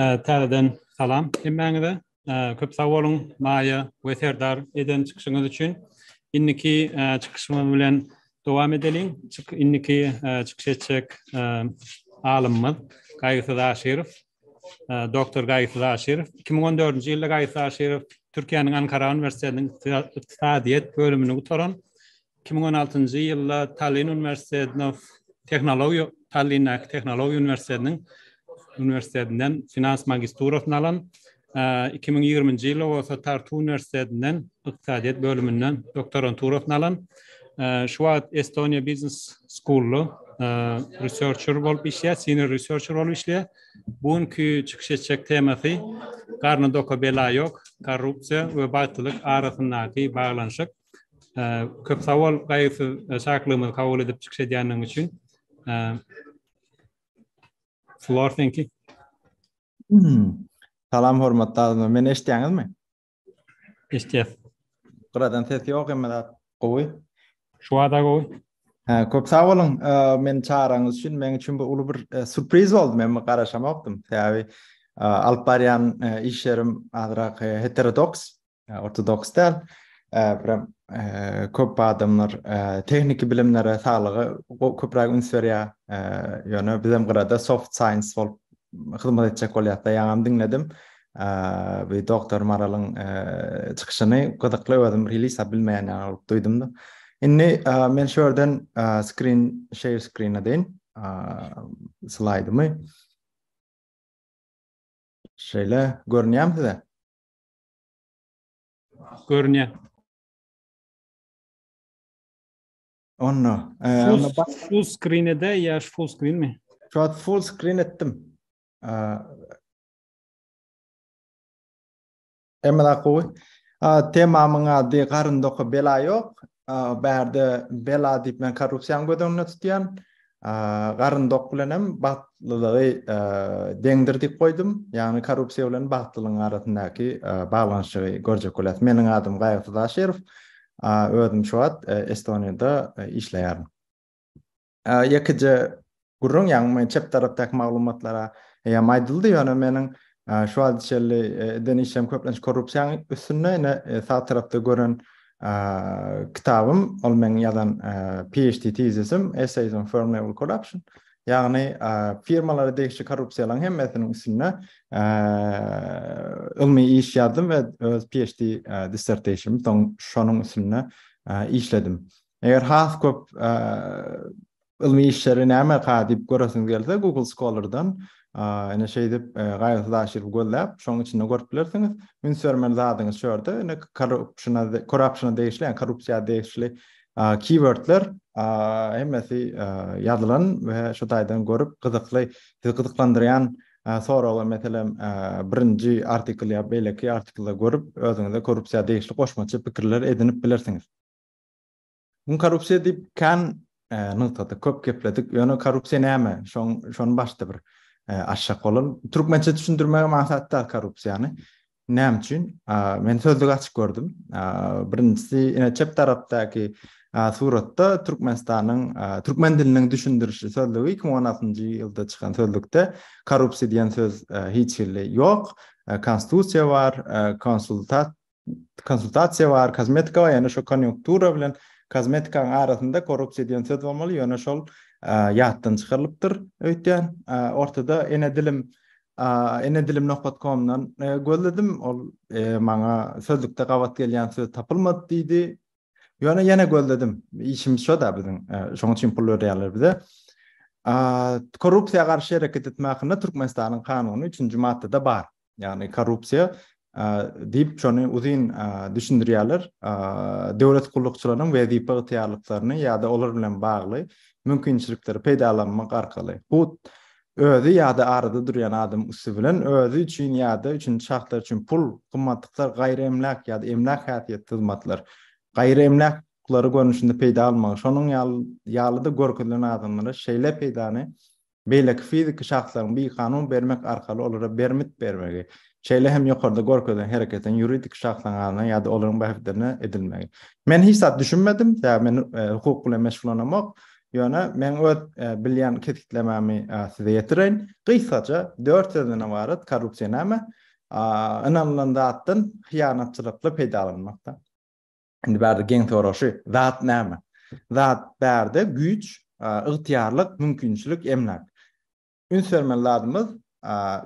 Täreden salam. Emmäňize köp sag bolun. Maýa we Serdar eden çykyşyňyz üçin. Inniki çykyşymy bilen dowam edeliň. Inniki çykyş etjek alymymyz Gaýsy Daşyrov. Doktor Gaýsy Daşyrov 2014-nji ýylda Gaýsy Daşyrov Türkiýanyň Ankara Üniversitetiniň Iqtisadiýet bölümini gutaran. 2016-njy ýylda Tallinn Üniversitetiniň Tallinn Teknologiýa Üniversitetinden finans magistrasını alan 2020-nji ýyly bolsa Tartu Üniversitetinden Iqtisadiýet bölümünden doktoranturasını alan şu wagt Estonia Business School'lu researcher bolup işleýär, senior researcher bolup işleýär. Bugünkü çykyş etjek temasy garny doka bela ýok, korrupsiýa we batylyk arasyndaky baglanşyk. Köp sawal gaýsy şaklymyzy kabul edip çykyş edýäniň üçin floor, thank you. Salam hormatly adamlar. Meni eşitýäňizmi? Eşitýär. Buradan ses ýok, emma gowy. Şu wada gowy. Köp sag bolun. Men çağıraňyz üçin men üçin bu uly bir sürpriz boldy. Men garaşamakdym. Täbi alyp barýan iş yerim azrak heterodoks, ortodoks däl. Köp adamlar teknik bilimlere saglygy köpräk ünsverýär. Ýöne bizim gyrada soft science bolup hyzmat etjek bolýar. Ýaňam dinledim. We doktor Maralyň çykyşyny gyzykly özüm release bilmeýän ýaly duýdum da. Inni men şörden share screen edeň. Slide'my. Şeýle görünýärmi size? Görünýär. Onu. Full screen ede ya full screen mi? Şu an full screen ettim. Emela koy. Temamyň ady garyndoky bela ýok. Bärde bela diýip men korrupsiýany gödüňne tutýan. Garındok bilen hem batlylygy deňdirdik koydum. Ýani korrupsiýa bilen batlylygyň arasyndaky baglanşygy görjek bolat. Meniň adym Gaýsy Daşyrov. Özüm şu wagt Estoniýada işleýär. Ýekije gurrun ýa-ni çep tarapdaky maglumatlara ýamaýdyldy. Ýöne meniň şu wagt şeýle denişem köplenç korrupsiýanyň üstünde sağ tarapda gören kitabım, ol men ýazan PhD tezisim Essays on Firm Level Corruption. Ýagny firmalara degişi korrupsiýalaryň hemmesiniň üstünde ilmi iş ýazdym we öz PhD dissertationymy şonuň üstünde işledim. Eger has köp ilmi işleri näme diýip göresiňiz gelse Google Scholar'dan ene şey dip Gaýsy Daşyrov gözläp, şoň içinde görüp bilersiňiz. Ünsörmen zadyňyz şörde, ene corruptiona degişli, korrupsiýa degişli keywordler hemmesi ýazylan we şu taýdan görüp gyzyklandyrýan soralar meselem birinji artikl ýa belki artiklda görüp özüňize korrupsiýa degişli goşmaçy pikirler edinip bilersiňiz. Bu korrupsiýa diýip kan nyktada köp gepledik. Ýöne korrupsiýa näme? Şoň başda bir aşak bolun. Türkmençe düşündürmege maksatda korrupsiýany. Näme üçin? Men sözlük açyk gördüm. Birincisi ene çep tarapdaky suratda Türkmen diliniň düşündürişi sözlügi 2016-njy ýylda çykan sözlükde korrupsiýa diýen söz hiç ýok. Konstitusiýa bar, konsultasiýa bar, kozmetika bar, ýani şo konjunktura bilen kozmetikaň arasynda korrupsiýa diýen söz bolmaly. Ýöne şol ýatdan çykarylypdyr. Öýtýän ortada enedilim.com-dan gözledim. Ol maňa sözlükde gabat gelýän söz tapylmady diýdi. Ýöne ýene gözledim. İşimiz şo da biziň. Şoň üçin pul berýärler bize. Korrupsiýa garşy hereket etmäkinde Türkmenistanyň kanuny 3-nji maddede bar. Ýani korrupsiýa diýip şonu uzun düşündirýärler. Döwlet gullukçylarynyň wezipe ýetýärliklaryny ýa-da olar bilen bagly mümkinçilikleri peýdalanmak arkaly. Bu özü ýa-da arada durýan adam üstü bilen özü üçin ýa-da üçinji şahslar üçin pul gymmatlyklary gaýry-emlak ýa-da emlak häsiýetli hyzmatlar gaýry-emlaklary görnüşinde peýda almak. Şonuň ýalyda görkezlen adamlara şeýle peýdany beýleki fizik şahslaryň bir kanun bermek arkaly olara bermit bermegi. Şeýle hem ýokarda görkezlen hereketen ýuridik şahslaryň ýa-da olaryň bahslerine edilmegi. Men hiç zat düşünmedim. Men hukuk bilen meşgullanmak. Ýöne men öz bilýän ketitlememi size ýetireň. Gysgaça 4 sözüne barat korrupsiýa näme? Ynanılan zatdan hyýanatçylykly peýdalanmakda. Indi bärde geň soraşy zat näme? Zat bärde güç, ygtyýarlyk, mümkinçilik, emlak. Ünsörmelerimiz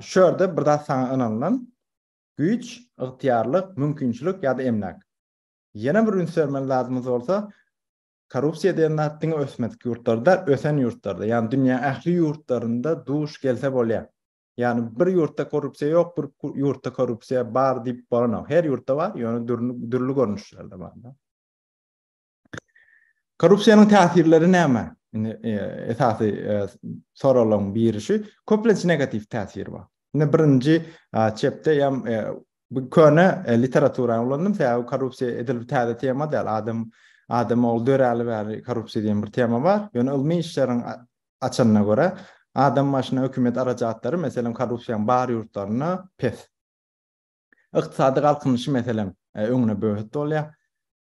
şöyle bir da sana analınan güç, ygtyýarlyk, mümkinçilik ya da emlak. Yana bir ünsörmelerimiz olsa korrupsiýa diýen ösmedik ýurtlarda, ösen ýurtlarda, yani dünýä ähli ýurtlarında duş gelse bolýar. Yani bir ýurtda korrupsiýa ýok, bir ýurtda korrupsiýa bar diýip bolanok. Her ýurtda var, ýöne dürlü görnüşlerde bar. Korrupsiýanyň täsirleri näme? Esasy soralan birisi köplençe negativ täsiri bar. Birinci çepde ýam bu köne literatura ulandım täze korrupsiýa edilip täze tema däl. Adam ol döräli bäri korrupsiýa diýen bir tema bar. Ýöne ilmi işleriň açanyna görä adam maşyna hökümet arajatları meselem korrupsiýanyň bar ýurtlaryna pes. Ykdysady galkynyşy meselem öňüne böhret bolýar.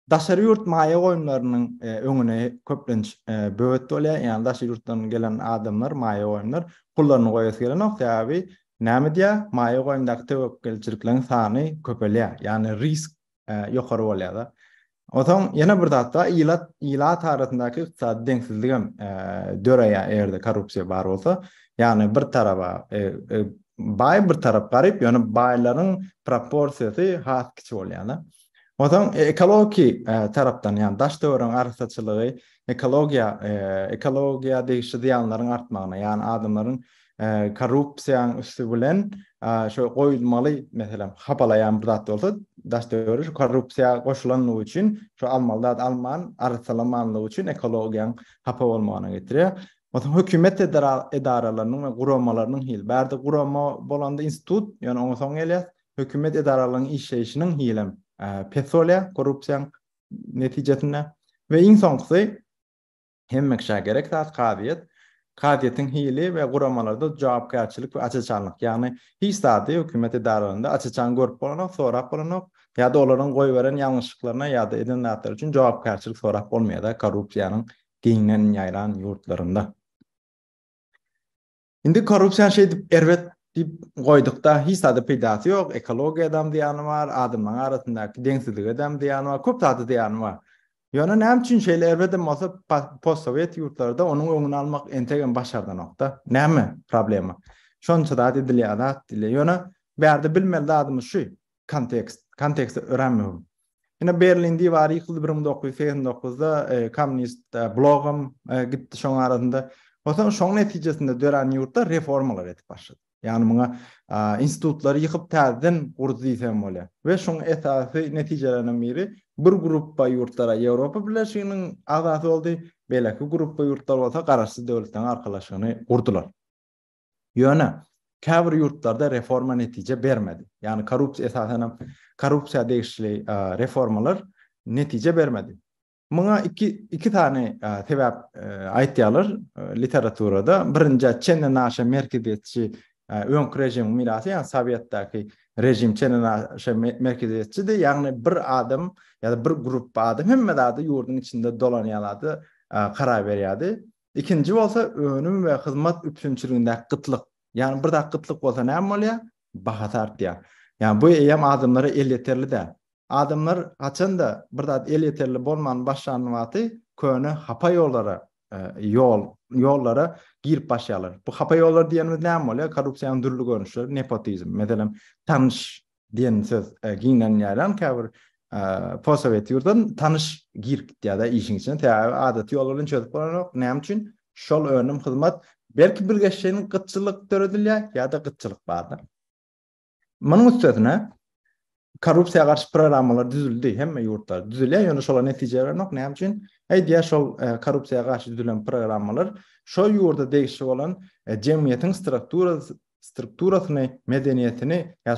Daşary ýurt maýa goýunlarynyň öňüne köplenç böhret bolýar. Ýani daşary ýurtdan gelen adamlar maýa goýunlar pullaryny goýasy gelenok täbi näme diýär? Maýa goýundaky tewekkelçilikleriň sany köpelýär. Ýani risk ýokary bolýar da. Otaň ýene bir zatda ilat tarapyndaky ykdysady deňsizligem döreýär erde korrupsiýa bar bolsa, ýani bir taraba bay bir tarap garyp, ýani baýlaryň proporsiýasy has kiçik bolýar. Otaň ekologi tarapdan, ýani daş döwrüň arsaçylygy, ekologiýa degişi diýanlaryň artmagyna, ýani adamlaryň korrupsiýanyň üstü bilen şo goýulmaly meselem hapalayan bir zat bolsa, daş döwrü korrupsiýa goşulanlygy üçin, şo almaly alman arsalanmanlygy üçin ekologiýanyň hapa bolmagyna getirýär. Otaň hökümet edaralarynyň we guramalarynyň hil. Bärde gurama bolanda institut, ýani oňa soň gelýär, hökümet edaralarynyň işleýişiniň hilem pesolya korrupsiýanyň netijesinde we iň soňky hemmek şä gerek zat Kadiyetin hili ve guramalarda jogapkärçilik we açyçanlyk. Yani hiç zady hökümet edaralaryny açyçan görüp bolanok, sorap bolanok, ya da olaryň goýberen ýalňyşlyklaryna ya da eden zatlar üçin jogapkärçilik sorap bolmaýar da korrupsiýanyň giňden ýaýran ýurtlarynda. Indi korrupsiýa şey dip erwet dip goýdukda hiç zady peýdasy ýok, ekologiýa adam diýany bar, adamlaryň arasyndaky deňsizlik adam diýany bar, köp zady diýany bar. Ýöne näme üçin şeýle erwedem bolsa post-sowet ýurtlarda onuň öňüni almak entegen başardan okda. Näme problema? Şonça da edilýär da dile. Ýöne bärde bilmeli adamy şu kontekst öğrenmeli. Ýene Berlin diýwary ýykyldy 1989-da kommunist blogum gitdi şoň arasynda. Otaň şoň netijesinde dören ýurtda reformalar etip başlady. Yani buna institutları yıkıp täzeden gurdy diýsem bolýar. We şoň esasy netijelerinden biri bir gruppa ýurtlara Ýewropa Birleşiginiň agzasy boldy. Belki gruppa ýurtlar bolsa garaşsyz döwletden arkalaşygyny gurdular. Ýöne käbir ýurtlarda reforma netije bermedi. Yani korrupsiýa degişli reformalar netije bermedi. Buna iki tane sebäp aýtýarlar literaturada. Birinji Çenli naşa merkeziyetçi öňkü rejim mirasy, ýani Sovetdäki rejim Çenli naşa merkeziyetçi, ýani bir adam ya da bir gruppa adam hemme zady ýurdun içinde dolanýarlardy, karar berýärdi. İkinji bolsa önüm we hyzmat üpsünçiligindäki gytlyk. Ýani bir da gytlyk bolsa näme bolýar? Baha tartýar. Ýani bu hem adamlara el ýeterli-de. Adamlar haçanda bir da el ýeterli bolman başlanyň wagty köne hapa yollara girip başlaýarlar. Bu hapa yollar diýenimiz näme bolýar? Korrupsiýanyň dürli görnüşleri, nepotizm. Meselem tanış diýen söz giňden ýaran käbir post-sowet ýurtdan tanış girip ýa-da işiň içine adaty ýollardan çözüp bolanok. Näme üçin? Şol önüm hyzmat belki bir geçşenin gytçylyk töredilýär ýa-da gytçylyk bardy. Munyň üstüne korrupsiýa garşy programmalar düzüldi, hemme ýurtlar düzülýär, ýöne şolar netije berenok. Näme üçin? Diýär şol korrupsiýa garşy düzülen programmalar şo ýurda degişli bolan jemgyýetiň strukturasyny, medeniýetini, ýa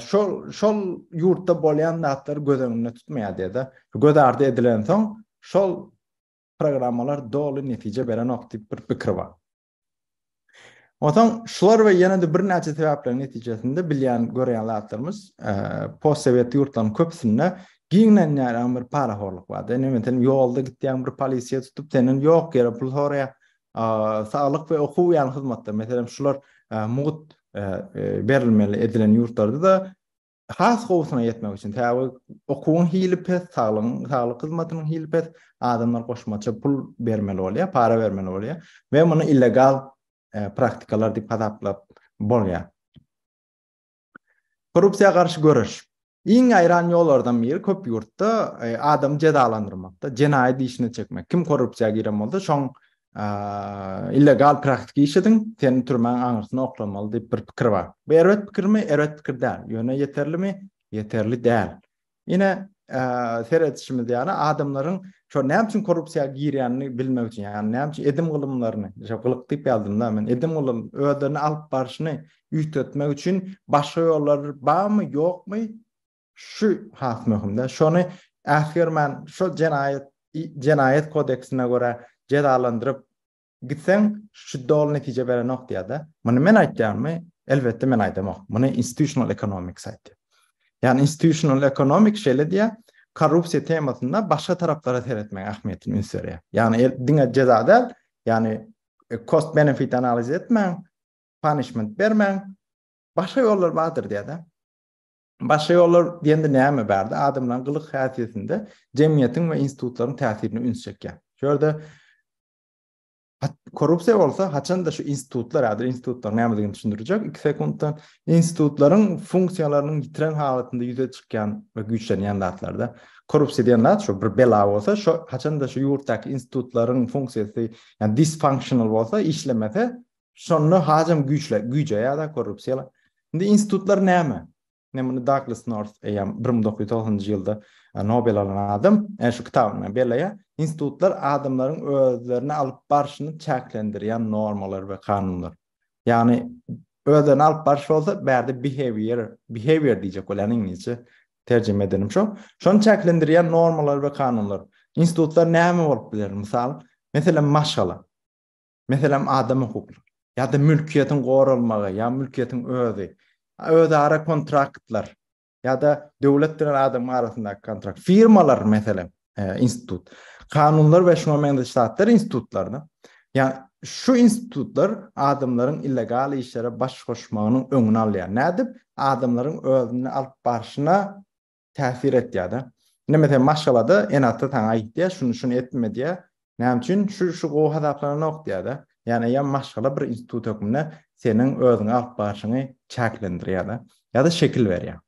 şol ýurtda bolýan zatlary göz öňünde tutmaýar diýär. Göz ardy edilen soň şol programmalar dolu netije berenok diýip bir pikir bar. Otaň şular we ýene de bir näçe sebäpler netijesinde bilýän görýän zatlarymız post-sowet ýurtlaryň köpsinde giňden ýaran bir paraxorluk bar. Meselem ýolda gitýän bir polisiýa tutup senden ýok ýere pul soraýar. sağlık ve okuw ýaly hyzmatlar, meselem şular mugut berilmeli edilen ýurtlarda da has gowsuna yetmek üçin täze okuwun hili pes, sağlyk hyzmatynyň hili pes, adamlar goşmaça pul bermeli bolýar, para bermeli bolýar we muny illegal praktikalar diýip hadaplap bolýar. Korrupsiýaga garşy görüş. Iň aýran ýollardan biri köp ýurtda adam cezalandyrmakda, jenaýat işini çekmek. Kim korrupsiýaga giren bolsa, şoň illegal praktika işidiň seni türmäň aňyrsyn oklamaly diýip bir pikir bar. Bu erwet pikirmi? Erwet pikir däl. Ýöne yeterlimi? Yeterli däl. Ine seretişimiz ýani adamlaryň şo näme üçin korrupsiýaga girýänini bilmek üçin, ýani näme üçin edim gylymlaryny, şo gylyk diýip ýazdymda men, edim gylym öwlerini alyp baryşyny üýtetmek üçin başga ýollar barmy, ýokmy? Şu has möhümde. Şonu ähir men şu jenaýat kodeksine göre cezalandyryp gitsen şu dol netije beren noktada. Muny men aýtdymmy? Elbetde men aýdymok. Muny institutional economics aýtdy. Yani institutional economic şeýle diýe korrupsiýa temasynda başga taraplara seretmek ähmiýetini ünsürýär. Yani diňe ceza däl, yani cost benefit analiz etmeň, punishment bermeň, başga ýollar bardyr diýe. Başga ýollar diýende näme berdi? Adamlaryň gylyk häsiýetinde jemgyýetiň we institutlaryň täsirini ünsürýär. Şurada korrupsiýa bolsa, haçan da şu institutlar, institutlar näme diýeni düşündirjek. 2 sekunddan institutlaryň funksiýalarynyň ýitiren halatynda ýüze çykýan we güýçlenýän zatlarda korrupsiýa diýen zat şu bir bela bolsa, şu haçan da şu ýurtdaky institutlaryň funksiýasy, yani dysfunctional bolsa, işlemese, şonu hajym güýje ýa-da korrupsiýa. Indi institutlar näme? Nämä Douglas North 1990-njy ýylda Nobel alan adam, şu kitabyny belläýär. Institutlar adamlaryň özlerini alyp barşyny çäklendirýän normalar we kanunlar. Yani özlerini alyp barş bolsa, bärde behavior diýjek bolan İngilizce terjime edelim şo. Şonu çäklendirýän normalar we kanunlar. Institutlar näme bolup biler? Meselem maşgala. Meselem adam hukukly. Ya da mülkiýetiň goralmagy, ya mülkiýetiň özara kontraktlar, ya da döwlet bilen adam arasyndaky kontrakt, firmalar meselem institut, kanunlar we şoňa meňde ştatlar institutlarda. Yani şu institutlar adamlaryň illegal işlere baş goşmagynyň öňüni alýar. Nädip? Adamlaryň özüni alyp barşyna täsir etýär. Meselem maşgalada enatda taň aýtdy, şunu etme diýär. Näme üçin? Şu gowy hadaplanyň ok diýär. Yani ya maşgala bir institut hökmüne senin özüňi alyp barşyny çäklendirýär ya da şekil berýär.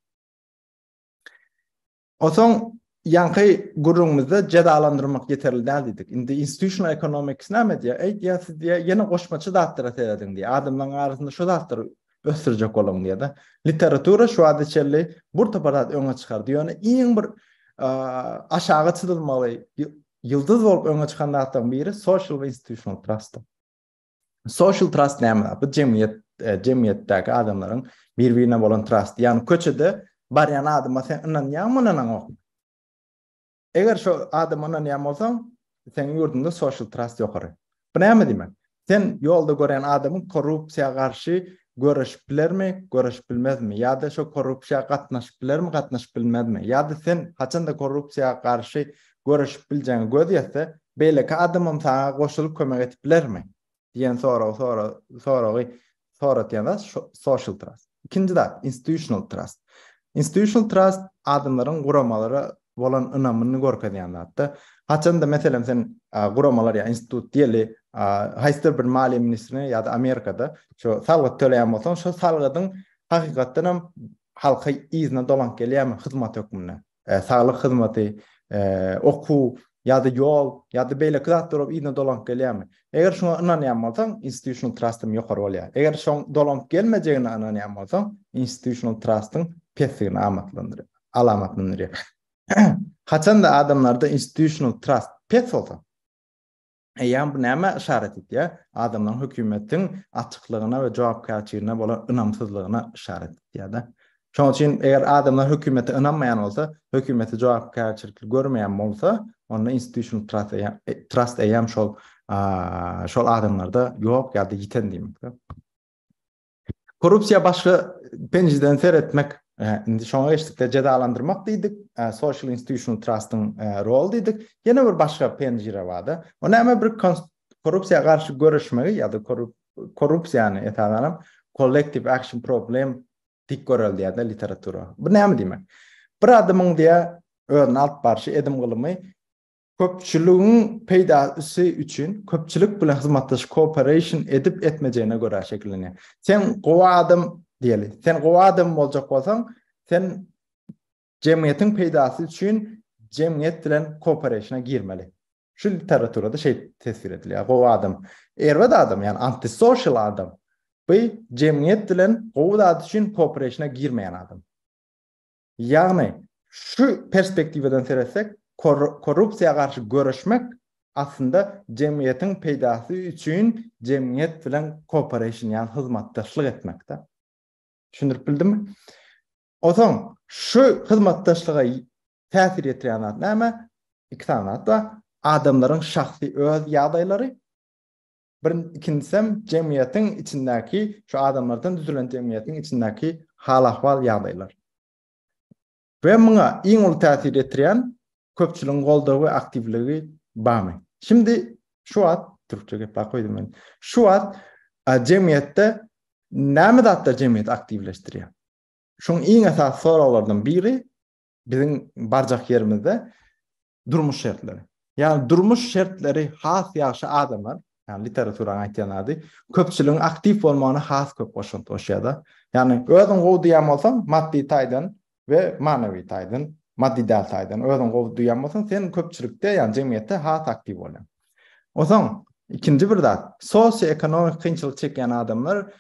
Oson ýanky gurrumyzda cezalandyrmak yeterli däl diýdik. Indi institutional economics näme diýär? Aýtýar siz diýär, ýene goşmaçy datlara seredin diýär. Adamlaryň arasynda şu datlary ösürjek bolam diýär da. Literatura şu adyçelli bir taparat öňe çykar diýär. Iň bir aşağı çydylmaly ýyldız bolup öňe çykan datlardan biri social ve institutional trust. Social trust näme? Bu jemgyýetdäki adamlaryň bir-birine bolan trust. Yani köçede baryan adama sen inanýanmyň ok. Eger şu adam inanýan bolsaň, sen ýurdunda social trust ýokary. Bu näme diýmek? Sen ýolda gören adamyň korrupsiýaga garşy görüş bilermi, görüş bilmezmi? Ýa-da şu korrupsiýaga gatnaşyp bilermi, gatnaşyp bilmezmi? Ýa-da sen haçan da korrupsiýaga garşy görüş biljeňi gözýärse, beýleki adamym sana goşulyp kömek etip bilermi? Diýen sonra diýen social trust. İkinci de institutional trust. Institutional trust adamlaryň guramalara bolan ynamyny görkezýän zatda. Haçan da meselem sen guramalar ya institut diýeli, haýsy bir maliýe ministrini ya da Amerikada şu salgyk töleýän bolsaň, şu salgydyň hakykatdan hem halka izne dolan gelýärmi hyzmat hökmüne. Saglyk hyzmaty, okuw ya da yol ya da beýle kızatdyryp izne dolan gelýärmi? Eger şoňa inanýan bolsaň, institutional trustym ýokary bolýar. Eger şoň dolan gelmejegine inanýan bolsaň, institutional trustyň pesligini alamatlandyrýar. Haçan da adamlarda institutional trust pes bolsa, ýa bu näme işaret etýär? Adamlaryň hökümetiň açyklygyna we jogapkärçiligine bolan ynamsyzlygyna işaret etýär da. Şoň üçin eger adamlar hökümete inanmaýan bolsa, hökümete jogapkärçilik görmeýän bolsa, onda institutional trust eýam şol adamlarda ýok ýa-da ýiten diýmek. Korrupsiýa başga penjeden seretmek, indi şoňa geçdikde cezalandyrmak diýdik, social institutional trust'ın rol diýdik. Ýene bir başga penjere bardy. O näme bir korrupsiya karşı görüşmegi ya da korrupsiyany etadaram collective action problem dik göreldi ya da literatura. Bu näme demek? Bir adamın diye örneğin alt barşı edim kılımı köpçülüğün peydası üçün köpçülük bilen hizmetdaş cooperation edip etmeyeceğine göre şekilleniyor. Sen gowa adam diyelim. Sen gowa adam olacak olsan sen cemiyetin peydası üçün cemiyet bilen cooperation'a girmeli. Şu literaturada şey tesvir ediliyor. Gowa adam. Erwed adam yani antisocial adam. Bu cemiyet bilen gowa adam üçün cooperation'a girmeyen adam. Yani şu perspektifeden seyretsek korrupsiya karşı görüşmek aslında cemiyetin peydası üçün cemiyet bilen cooperation yani hizmetdaşlyk etmekte. Düşündürüp bildim mi? O zaman şu hizmetdaşlyga täsir etdiren näme? İki tane da adamların şahsi öz ýagdaýlary. İkincisi cemiyetin içindeki şu adamlardan düzülen cemiyetin içindeki hal-ahwal ýagdaýlar. Ve muňa iň ulu täsir etdiren köpçülüğün goldawy aktivligi barmy? Şimdi şu wagt Türkçe gep koydum men. Şu wagt cemiyette näme zatda cemiyet aktivleşdirýär? Şoň iň esas soralardan biri bizim barjak yerimizde durmuş şertleri. Yani durmuş şertleri has ýaşy adamlar, yani literaturaň aýtýanady, köpçülüğün aktiv bolmagyna has köp goşunt oşýada. Yani özüň gowy diýen bolsaň, maddi taýdan ve manevi taýdan, maddi taýdan özüň gowy diýen bolsaň, sen köpçülükde, yani cemiyette has aktiv bolan. O zaman ikinci bir zat, sosyoekonomik kynçylyk çeken adamlar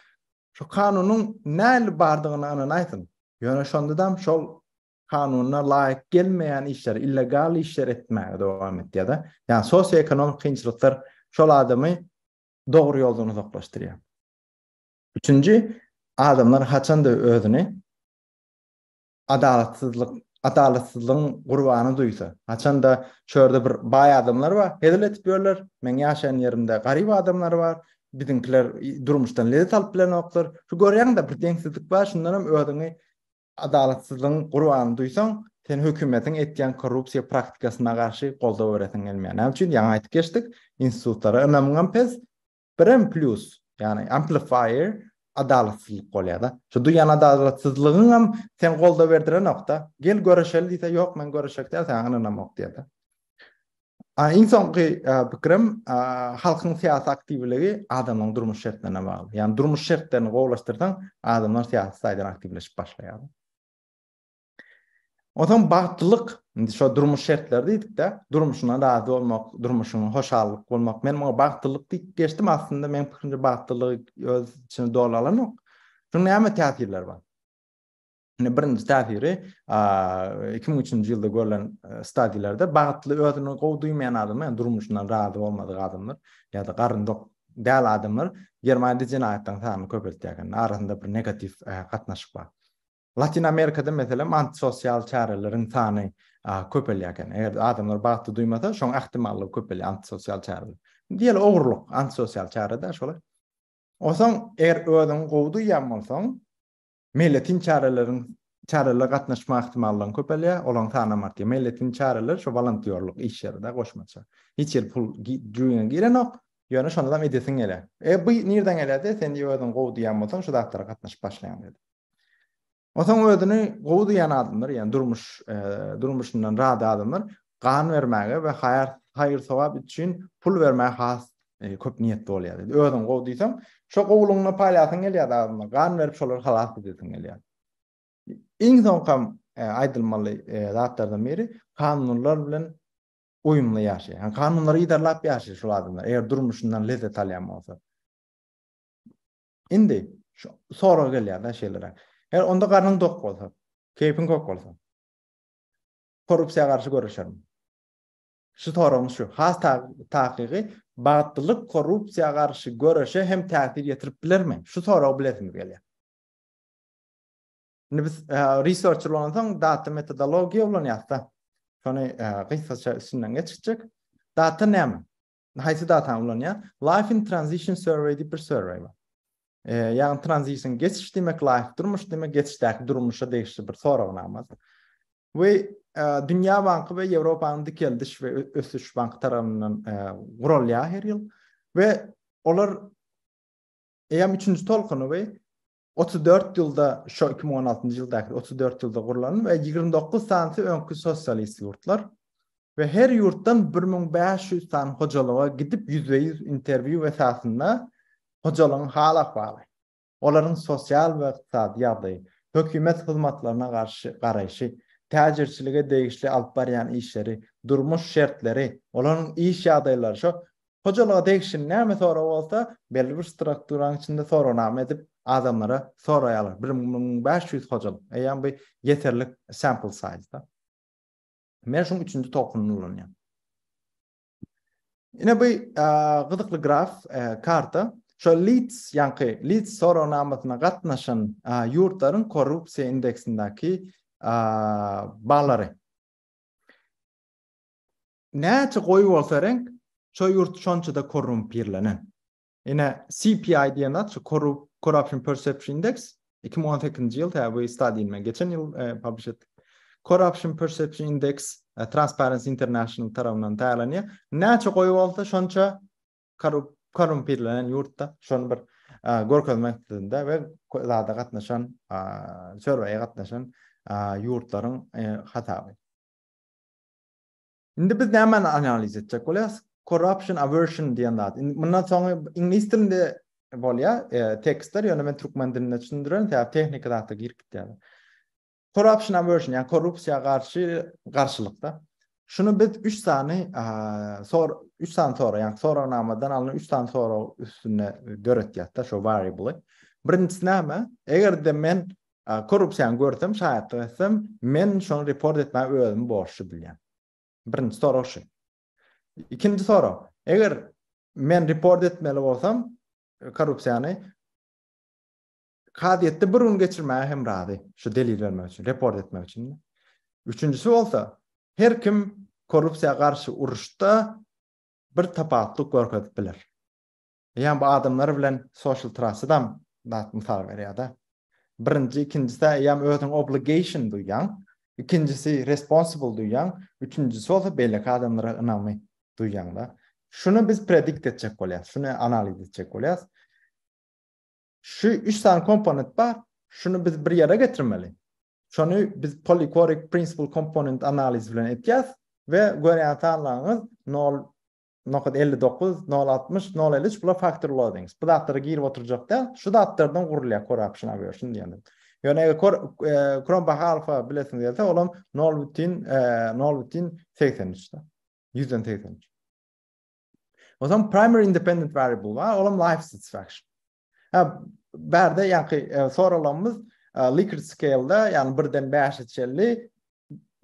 şu kanunyň näle bardygyny anynaýsyn. Ýöne şonda şol kanuna laýyk gelmeýän işler, illegal işler etmäge dowam etýär. Yani sosyoekonomik kynçylyklar şol adamy dogry ýoldan uzaklaşdyrýar. Üçüncü, adamlar haçanda özüni adalatsızlygyň gurbany duýsa. Haçanda şöyle bir baý adamlar bar, hedil etip ýörler. Men ýaşaýan ýerimde garyp adamlar bar. Bizimkiler durmuşdan lezzet alyp bilen oklar. Şu görýäňde bir deňsizlik bar, şundan hem özüni adalatsızlygyň gurbany duýsaň, sen hökümetiň etýän korrupsiýa praktikasyna garşy goldaw beresiň gelmeýär. Näme üçin ýa aýtyp geçdik, institutlara önemli pes birim plus, yani amplifier adalatsızlyk bolýar-da. Şu duýan adalatsızlygyň hem sen goldaw berdiren nokta. Gel görüşeli diýse, ýok men görüşek diýär, sen anlamok diýär. İnsanky pikirim halkyň siýasy aktivligi adamyň durmuş şertlerine bagly. Yani durmuş şertlerini gowlaşdyrsaň, adamlar siýasy saýdan aktivleşip başlaýar. O zaman bagtlyk, şu durmuş şertleri diýdik de, durmuşuna razı bolmak, durmuşuna hoşallyk bolmak. Men muňa bagtlyk diýip geçdim, aslında men pikirimçe bagtlyk öz içinde dolalan ok. Şunun näme täsirleri bar? Birinci täsiri 2003-nji ýylda görülen stadiýlerde bagtly özüni gowy duýmayan adamlar, yani durmuşundan razı bolmadyk adamlar ya da garyndyk däl adamlar Germaniýada jinaýatdan sany köpeltýär. Arasynda bir negativ gatnaşyk bar. Latin Amerika'da mesela antisosial çarelerin sany köpelýär. Eger adamlar bagtly duýmasa, şoň ähtimallygy köpelýär antisosial çareler. Diýeli ogurluk antisosial çareda şolay. Osaň eger özüň gowy duýan bolsaň, milletin çareler gatnaşma ähtimallygy köpelýär, olaň sany artýar. Milletin çareler şu volontýerlik işlerinde goşmaça. Hiç ýer pul juýan giren ok, ýöne şondan edesiň gelýär. Bu nirden gelýär? Sen özüň gowy duýan bolsaň, şu daktara gatnaşyp başlaýan dedi. Otaň özüni gowy duýan adamlar, yani durmuşundan razı adamlar gan vermäge we haýyr sowap üçin pul vermäge has köp niýetli bolýar. Özüň gowy duýsam, şo gowlugyny paýlasyň gelýär adamlar. Gan berip şolary halas edesiň gelýär. Iň soňkam aýdylmaly zatlardan biri kanunlar bilen uyumlu ýaşaýar. Yani kanunlary idarlap ýaşaýar şol adamlar. Eger durmuşundan lezzet alýan bolsa. Indi sonra gelýär da şeýlere. Eger onda garnyň tok bolsa, keypin kok bolsa, korrupsiýa garşy görüşerim. Şu soragyň şu, has takygy bagtlyk korrupsiýa garşy görüşe hem täsir ýetirip bilermi? Şu soragy bilesim gelýär. Biz researcher bolansaň data metodologiýa bolan ýa-da. Şonu gysgaça üstünden geçirjek. Data näme? Haýsy data bolan ýa? Life in Transition Survey diýip bir survey bar. Yani transition geçiş demek, life durmuş demek, geçişdäki durmuşa değişti bir sorag namaz. Ve Dünya Bankı ve Ýewropanyň dikeldiş ve ösüş banky tarapyndan gurulýar her ýyl. Ve olar eýam 3-nji tolkuny we 34 ýylda şu 2016-njy ýylda 34 ýylda gurulan we 29 sansy öňkü sosialist ýurtlar ve her ýurtdan 1500 san hojalyga gidip %100 interview esasında hojalygyň hal ahwaly, olaryň sosial we ykdysady ýagdaýy, hökümet hyzmatlaryna garşy garaýşy, täjirçilige degişli alyp barýan işleri, durmuş şertleri, olaryň iş ýagdaýlary şo hojalyga degişli näme sora bolsa, belli bir strukturanyň içinde soranam edip adamlara soraýarlar. 1500 hojalyk. Eýam bu yeterlik sample size'da. Men şoň 3-nji tokunyny ulanýar. Ine bu gydykly graf, karta, şo Leeds soranamasyna gatnaşan ýurtlaryň korrupsiýa indeksindäki ballary. Näçe goýup bolsaryň, şo ýurt şonçada korrumpirlenen. Ine CPI diýen şu Corruption Perception Index 2018-nji ýyl tabi study men geçen ýyl publish etdik. Corruption Perception Index Transparency International tarapyndan taýlanýar. Näçe goýup bolsa şonça korrumpirlenen ýurtda şonu bir görkezmekdiginde we zada gatnaşan survey'e gatnaşan ýurtlaryň hataby. Indi biz näme analiz etjek bolýas? Corruption aversion diýen zat. Mundan soň ingliz dilinde bolýar, tekstler ýöne men türkmen dilinde düşündiren, täze tehnika zatda girip gitýär. Corruption aversion, yani korrupsiýa garşylykda. Şunu biz 3 sany sonra, yani soranamadan alınan 3 sany sonra üstüne döretýär da şu variable. Birinçisi näme? Eger de men korrupsiýany görsem, şaýat etsem, men şonu report etmäge özüm borçly bilýän. Birinçi soru şu. İkinci soru, eger men report etmeli bolsam korrupsiýany kadiýetde bir gün geçirmäge hem rady. Şu delil vermek üçin, report etmek üçin. Üçüncüsü bolsa, her kim korrupsiýa garşy uruşda bir tapatlyk görkezip biler. Ýani bu adamlar bilen social trust'dan misal berýär da. Birinci, ikincisi ýam özüň obligation duýan, ikincisi responsible duýan, üçüncüsü bolsa belli adamlara ynamy duýan da. Şunu biz predict etjek bolýar, şunu analiz etjek bolýar. Şu 3 tane komponent bar, şunu biz bir ýere getirmeli. Şunu biz polychoric principal component analiz bilen etýäs we görýän tanlaňyz 0.59, 0.60, 0.53 bular factor loadings. Bu datlara girip oturjakda, şu datlardan gurulýar corruption aversion diýendir. Ýöne Cronbach alfa bilesiň diýilse, olam 0.83 da. 183. O zaman primary independent variable var, olam life satisfaction. Berde ýa-ni soralamyz Likert scale'da, yani 1-den 5'e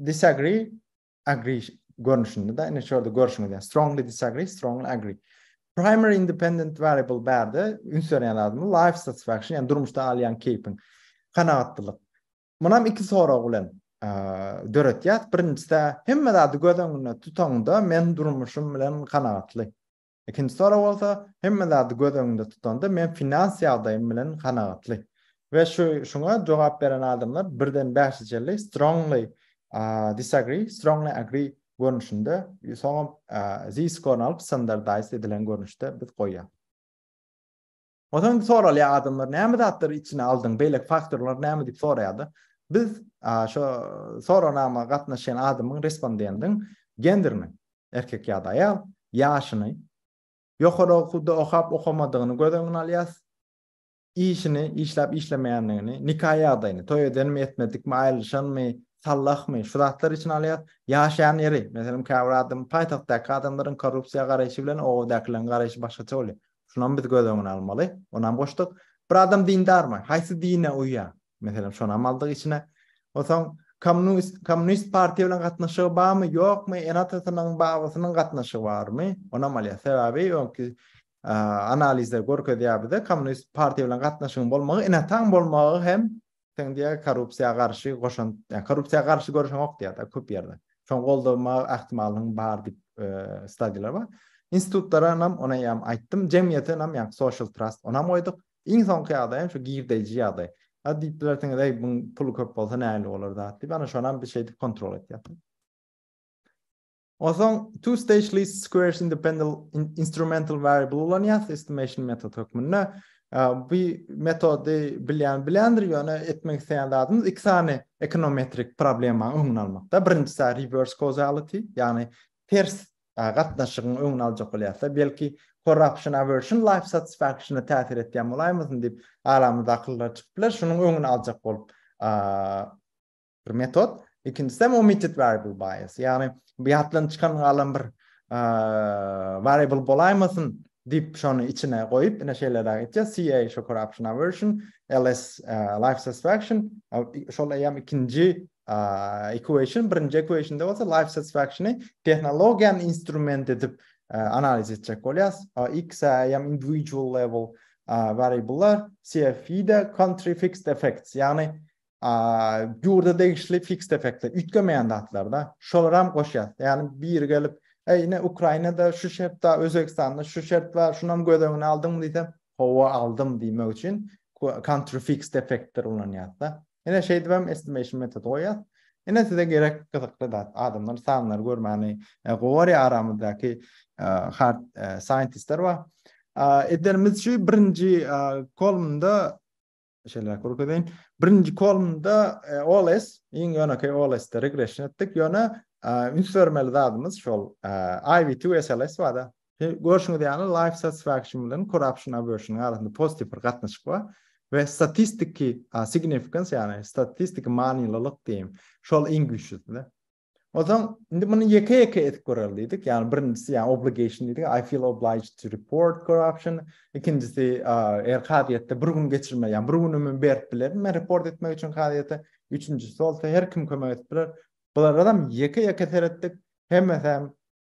disagree, agree görnüşünde de, yine şöyle görüşünde, strongly disagree, strongly agree. Primary independent variable berde, ünsöryen adımı, life satisfaction, yani durmuşda alyan keeping, kanaatlyk. Munam 2 soru bilen döretýär. Birincisi hemme zady gözüňde tutanda men durmuşum bilen kanaatly. İkinci soru bolsa hemme zady gözüňde tutanda men finans ýagdaýym bilen kanaatly. Ve şuna cevap veren adamlar 1-den 5'e strongly disagree, strongly agree görnüşünde sonra z-score alıp standardize edilen görnüşte biz koyýar. O zaman soraly adamlar näme zatlar içine aldın, beýlek faktorlar näme diýip soraýardy. Biz şu soranama gatnaşan adamyň respondendiň genderini, erkek ýa-da aýal, ýaşyny, ýokary okuda okap okamadygyny gözüňe alýas. İşini, işlep işlemeyenliğini, nikah ýagdaýyny, toý edenmi etmedikmi, aýryşanmy, sallahmy, şu zatlar için alýar, ýaşaýan ýeri. Meselem käwradym paýtagtdaky adamlaryň korrupsiýa garaýşy bilen owdakylaryň garaýşy başgaça bolýar. Şundan biz gözüňe almaly. Ondan boşdyk. Bir adam dindarmy? Haýsy dine uýýar? Meselem şonu aldyk içine. O zaman Komünist partiýa bilen gatnaşygy barmy, ýokmy, enatasynyň babasynyň gatnaşygy barmy? Ona malýar. Sebäbi ýokmy analizler görkezýärdi. Komünist partiýa bilen gatnaşygyň bolmagy, enatan bolmagy hem teňde korrupsiýa garşy goşan, ýani korrupsiýa garşy görüşen ok diýär, köp ýerde. Şoň goldurma ähtimalyň bar diýip studylar bar. Institutlara nam ona ýam aýtdym, jemgyýete nam ýani social trust ona moýdyk. Iň soňky ýagdaý şu girdeji ýagdaý. Diýipler teňde bu pul köp bolsa näle bolar da diýip ana şonam bir şeýdi kontrol etýär. Oson two-stage least squares independent instrumental variable olan estimation method hükmünde bu metodu bilendir yöne etmek isteyen adımız iki tane ekonometrik problema öňüne almakda. Birincisi reverse causality, yani ters gatnaşygyň öňüne aljak bolýarsa, belki corruption aversion life satisfaction'a täsir etýän bolaýmysyň diýip aramyzda akyllar çykyplar, şunyň öňüne aljak bolup bir metod. İkincisi omitted variable bias, yani biatlan çıkan alan bir variable bolaýmasyn diýip şonu içine koyup ine şeyler edeceğiz. CA şu corruption aversion, LS life satisfaction. Şol ayam ikinci equation, birinci equation'da olsa life satisfaction'ı teknologiyan instrument edip analiz edecek bolýas. X ayam individual level variable'lar, CFE'de country fixed effects, yani burada değişli fixed effectler, ütgemeyen datlarda şolaram goşýar. Yani bir gelip yine Ukrayna'da şu şert da, Özbekistan'da şu şert var, şunam gödöňüne aldım diýsem, hova aldım diýmek üçin country fixed effectler ulanýar da. Ene şey diýem estimation metodu goýar. Ene size gerek gyzykly da adamlar sanlar görmäni gowy aramyzdaky hard scientistler var. Edlerimiz şu birinci kolumda şeyler kurgudayn. Birinci kolumda OLS, iň ýöne OLS'de regression etdik. Ýöne ünsörmeli adımız şol IV2 SLS var da. Görüşüňiz ýany life satisfaction bilen corruption aversion arasynda pozitif bir gatnaşyk bar we statistiki significance, yani statistik manylylyk diýim. Şol iň güýçlüsi. O zaman indi bunu yeke etip göreldik. Yani birincisi yani obligation dedik. I feel obliged to report corruption. İkincisi kadiyette bir gün geçirme, yani bir günümün berip bilerim. Ben report etmek için kadiyette. Üçüncüsü olsa her kim kömek etip biler. Bular adam yeke terettik. Hem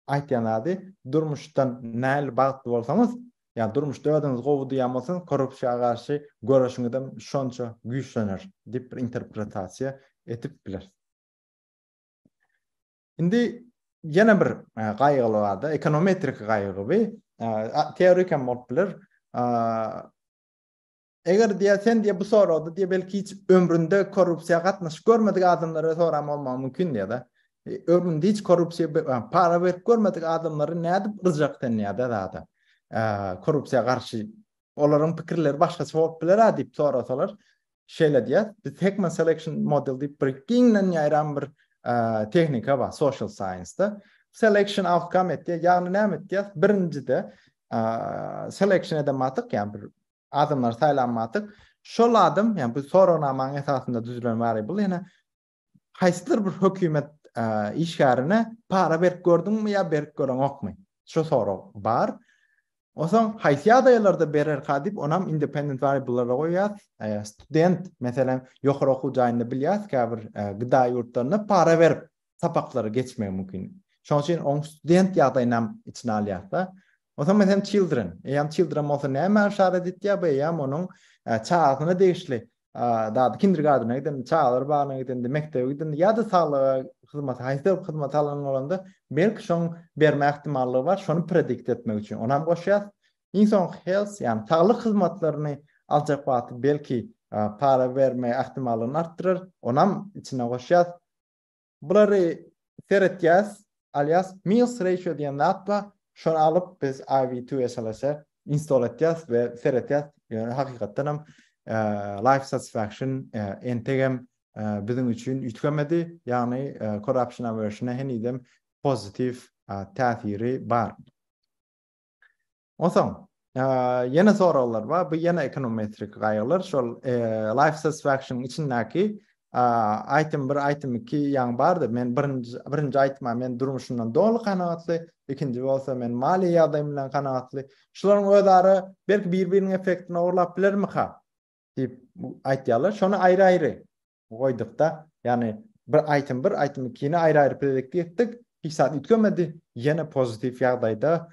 aytýan ady durmuşdan näl bagtly bolsaňyz, yani durmuşda ödüňiz gowudy ýamasyň korrupsiýaga garşy görüşüňizden şonça güýçlenir diýip bir interpretasiýa etip biler. Indi yana bir gaýygy bar da, ekonometrik gaýygy we teorik hem bolup biler. Eger diýsen diýe bu sorady diýe belki hiç ömründe korrupsiýa gatnaşyp görmedik adamlara soram bolmagy mümkin diýe da. Ömründe hiç korrupsiýa para berip görmedik adamlary nädip rızak denýär da. Korrupsiýa garşy olaryň pikirleri başgasy bolup biler diýip sorasalar şeýle diýär. Biz Heckman selection model diýip bir giňden ýaýran bir tehnika var social science'da. Selection outcome etdi. Yani näme etdi? Birincide selection edematyk, yani bir adamlar saýlanmatyk. Şol adam, yani bu soranamaň esasında düzülen variable, yani haýsydyr bir hökümet işgärine para berip gördüňmi ýa berip gören okmy? Şu soru bar. O zaman haýsy adaýlarda berer kadip onam independent variable'lara goýýar. Student mesela ýokary okuw jaýynda bilýär ki bir gyda ýurtlaryna para berip sapaklary geçmek mümkin. Şoň üçin on student ýagdaýynam içine alýar da. O zaman mesela children bolsa näme şarat etýär beýam onuň çağatyna degişli. Da kindergarten'a giden çağlar barına giden, mektebe giden ýa-da sağlyk hyzmat, haýsy hyzmat alan bolanda belki şoň berme ihtimallygy bar, şonu predikt etmek üçin. Onam goşýar. Insan health, yani sağlyk hyzmatlaryny aljak wagty belki para berme ihtimalyny artdyrar. Onam içine goşýar. Bulary seretýäs, alias Mills ratio diýen zat bar. Şonu alyp biz IV2 SLS install etýäs we seretýäs. Yani hakykatdan hem life satisfaction entegem bizim üçin ütgemedi, yani corruption aversion'a henidem pozitif täsiri bar. Oson yana soralar var. Bu yana ekonometrik gaýalar. Şol life satisfaction içindäki item 1, item 2 ýaň bardy. Men birinji item men durmuşymdan dolu kanagatly, ikinji bolsa men mali ýagdaýym bilen kanagatly. Şolaryň özleri belki bir-biriniň efektini orlap bilermi ha? Diýip aýtýarlar. Şonu aýry-aýry goýdyk da. Yani bir item 1, item 2-ni aýry-aýry predikt etdik. Hiç saat ütgemedi. Ýene pozitif ýagdaýda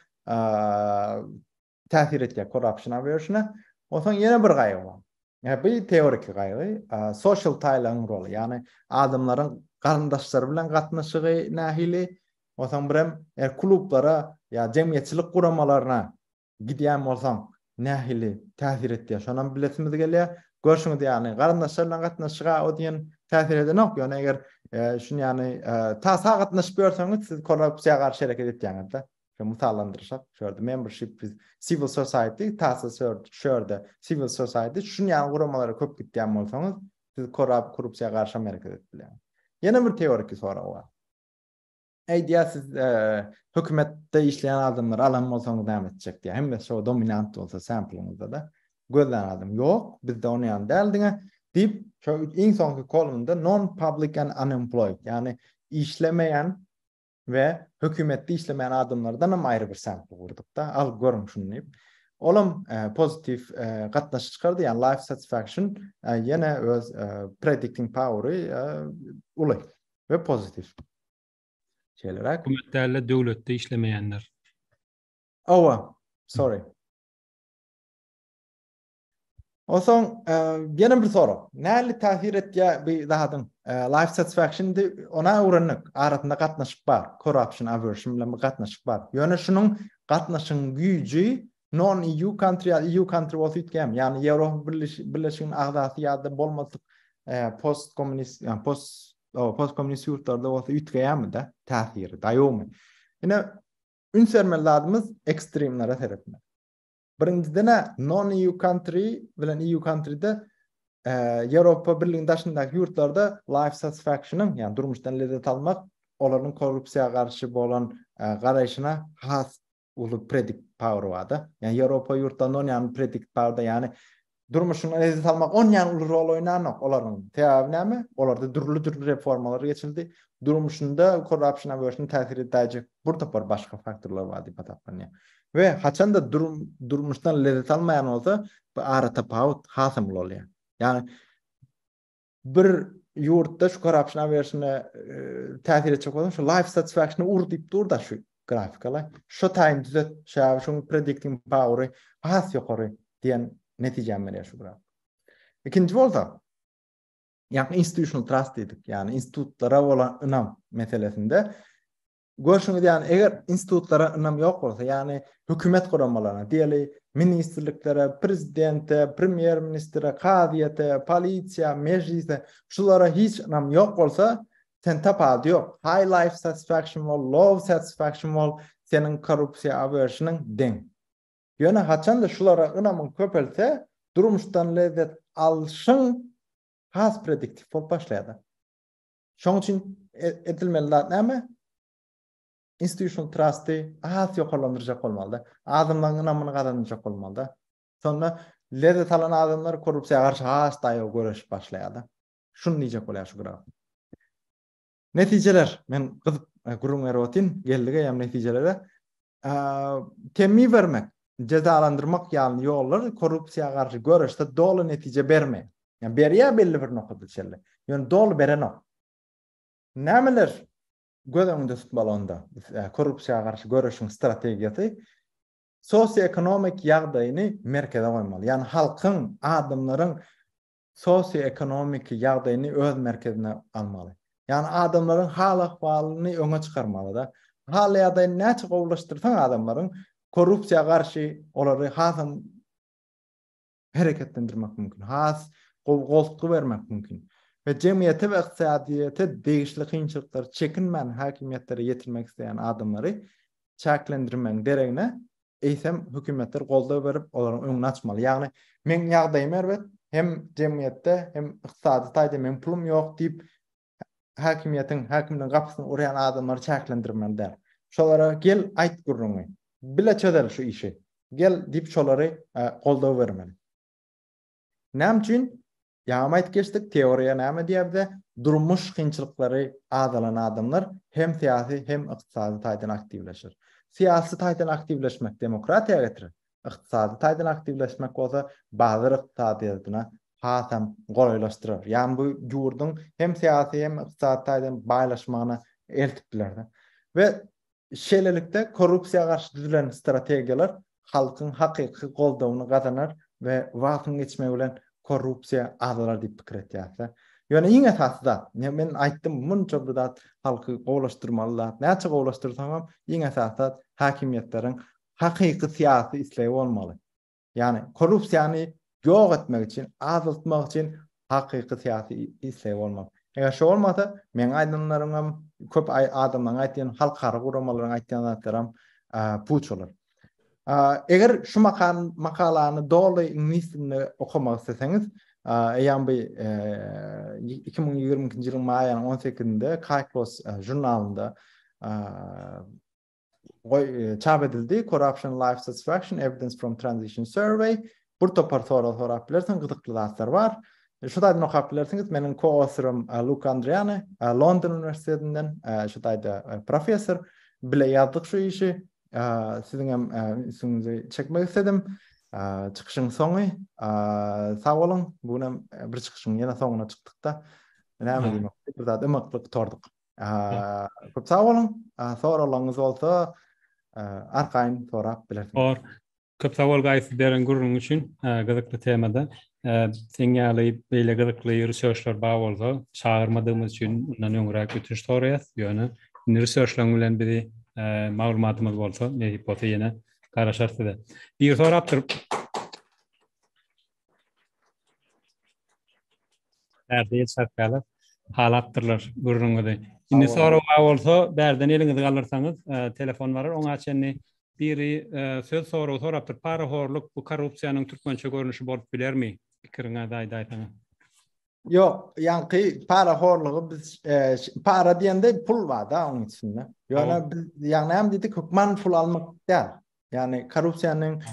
täsir etýär corruption aversion'a. Oson ýene bir gaýy bar. Yani bu teorik gaýy. Social tie-laryň rolu. Yani adamlaryň garandaşlary bilen gatnaşygy nähili. Oson birem klublara ýa jemgyýetçilik guramalaryna gidýän bolsaň nähili täsir etýär. Şonam biletimiz gelýär. Görşüňiz ýany garandaşlar bilen gatnaşyga o diýen täsir edenok. Yani eger Şunu yani ta sagatnaşyp görseňiz siz korrupsiýa garşy hareket etýäňizde. Şu musallandyrşap, şurada membership with civil society, şurada civil society, şunu yani guramalara köp gitýän bolsaňyz, siz korrupsiýa garşy hareket etdiler. Ýene bir teorik soragy bar. Diýär siz hökümetde işleýän adamlar alan bolsaňyz näme etjek diýär. Hemme şo dominant bolsa samplingda da gözlen adam ýok, bizde onu ýan däldiňe diýip şo iň soňky kolumda non-public and unemployed, yani işlemeyen ve hökümette işlemeyen adamlardan hem ayrı bir sampl kurduk da. Al görün şunu deyip. Olam pozitif gatnaşyk çykardy, yani life satisfaction yine öz predicting power'ı ulay ve pozitif. Şeylerek. Hökümetlerle döwletde işlemeyenler. Sorry. O son yine bir soru. Näli täsir etýär bir dahadan life satisfaction ona uğranık arasında gatnaşyk bar. Corruption aversion bilen gatnaşyk bar. Ýöne şunun gatnaşyň güýji non-EU country, EU country bolsa ütgem. Yani Ýewropa Birleşiginiň agdaty ýa-da bolmasyk post-komünist, yani post-komünist ýurtlarda bolsa ütgem de täsiri daýomy. Ýene ünsermelerimiz ekstremlere terepme. Birinciden non-EU country bilen EU country'de Ýewropa Birliği'nin daşyndaky ýurtlarda life satisfaction'ın, yani durmuşdan lezzet almak, olaryň korrupsiýa garşy bolan garaýşyna has ulu predict power wada. Yani Ýewropa ýurtlaryndan yani predict power'da, yani durmuşdan lezzet almak on ýan uly rol oýnanok. Olaryň täbi näme? Olarda türlü reformalar geçildi. Durmuşunda corruption aversion täsir edäjek bir başga faktorlar bar diýip ataplan. Ve haçan da durmuşdan lezzet almayan olsa bu ara tapawut hasym bolýar. Yani bir ýurtda şu corruption aversine täsir etjek bolan şu life satisfaction'ı ur diýip dur da şu grafikalar. Şu taýyn düzet, şu predicting power'ı has ýokary diýen netijem berýär şu graf. Ikinji bolsa, yani institutional trust dedik. Yani institutlara bolan ynam meselesinde görüşüňiz, yani eger institutlara ynam ýok bolsa, yani hökümet guramalaryna, diýeli ministrliklere, prezidente, premier ministre, kadyete, polisiýa, meclise, şulara hiç ynam ýok bolsa, sen tapady ýok. High life satisfaction bol, low satisfaction bol, senin korrupsiýa aversioniň deň. Ýöne haçan da şulara ynamyň köpelse, durmuşdan lezzet alşyň has prediktif bolup başlaýar. Şoň üçin edilmeliler näme? Institutional trust'ı has ýokarlandyrjak bolmaly. Adamlaryň ynamyny gazanjak bolmaly. Sonra lezzet alan adamlar korrupsiýaga garşy has daýaw görüş başlaýar. Şunu diýjek bolýar şu graf. Netijeler, men gyzyp gurun erotin geldige ýa netijelere temmi bermek, cezalandyrmak ýaly ýollar korrupsiýaga garşy görüşde dolu netije bermeýär. Yani berýär belli bir noktada çelle. Yani dolu berenok. Nämeler göz öňünde tutmalyda korrupsiýaga garşy görüşiň strategiýasy sosio-ekonomik ýagdaýyny merkeze goýmaly. Yani halkyň, adamlaryň sosio-ekonomik ýagdaýyny öz merkezine almaly. Yani adamlaryň hal ahwalyny öňe çykarmaly da. Hal ýagdaýyny näçe gowlaşdyrsaň adamlaryň korrupsiýaga garşy olary hasam hareketlendirmek mümkin. Has gowgoltgy bermek mümkin. Ve cemiyete ve iqtisadiyete degişli kynçylyklar çekinmän hakimiyetlere yetirmek isteyen adamları çäklendirmeň deregine eýsem hökümetler goldaw berip olaryň öňüni açmaly. Yani men ýagdaýym elbet hem cemiyette hem iqtisady taýda men pulum ýok diýip hakimden gapysyny urayan adamları çäklendirmeli der. Şolara gel aýt gurruňy. Bile çözer şu işi. Gel diýip şolary goldaw bermeli. Näme üçin? Ýa-da geçdik teoriýa näme diýipdi? Durmuş kynçylyklary adalan adamlar hem siýasy hem iqtisady taýdan aktivleşir. Siýasy taýdan aktivleşmek demokratiýa getirir. Iqtisady taýdan aktivleşmek bolsa bazar iqtisadyna hasam goýlaşdyrar. Ýani bu ýurdun hem siýasy hem iqtisady taýdan baýlaşmagyna eltip bilerdi. Ve şeýlelikde korrupsiýaga garşy düzülen strategiýalar halkyň hakyky goldawyny gazanar we wagtyň geçmegi bilen korrupsiýa azalar diýip pikir etýär. Ýöne iň esasda, men aýtdym, munça bir zat halky gowlaşdyrmalylar. Näçe gowlaşdyrsaňam, iň esasda hakimiýetleriň hakyky siýasy isleýi bolmaly. Yani korrupsiýany ýok etmek için, azaltmak için hakyky siýasy isleýi bolmaly. Eger şo bolmasa men aydınlaryňam köp adamlaryň aýtýan halkara guramalyň aýtýan zatlaram puç bolar. Eger şu makalany doly ingliz dilinde okumak isteseňiz, eýan bir 2022-nji ýylyň maýynyň 18-inde Kyklos jurnalynda çap edildi. Corruption Life Satisfaction Evidence from Transition Survey. Bir topar sorap bilersiň, gyzykly zatlar bar. Şuda okap bilersiňiz, meniň co-authorum Luca Andriani, London Üniversitesinden şuda professor bile ýazdyk şu işi. Siziň hem ismiňizi çekmek istedim. Çıkışın soňy, sag bolun. Bugun bir çıkışyň ýene soňuna çykdykda. Näme diýmek? Bir zat ymyklyk tordyk. Köp sag bolun. Soralarınız bolsa arkaýyn sorap bilersiňiz. Köp sag bol gaýsy beren gurrun üçin gyzykly temada. Seňňaly beýle gyzykly researchlar bar bolsa, çağırmadığımız üçin ondan öňüräk ötünç soraýas. Ýöne researchlaryň bilen biri maglumatymyz bolsa, nädip bolsa ýene garaşarsy. Bir sorapdyr. Näde ýetşärkäler halatdyrlar gurrungydy. Indi sorag bolsa, berden eliňizi galyrsaňyz, telefon barar, oňa çenni biri söz sorapdyr. Parahorluk bu korrupsiýanyň türkmençe görnüşi bolup bilermi? Pikiriňe daýdaýsaňyz. Yok, yani para horluğu biz para diýende pul var da onun içinde. Yani biz yani hem dedik hukman pul almak değil. Yani korrupsiyanın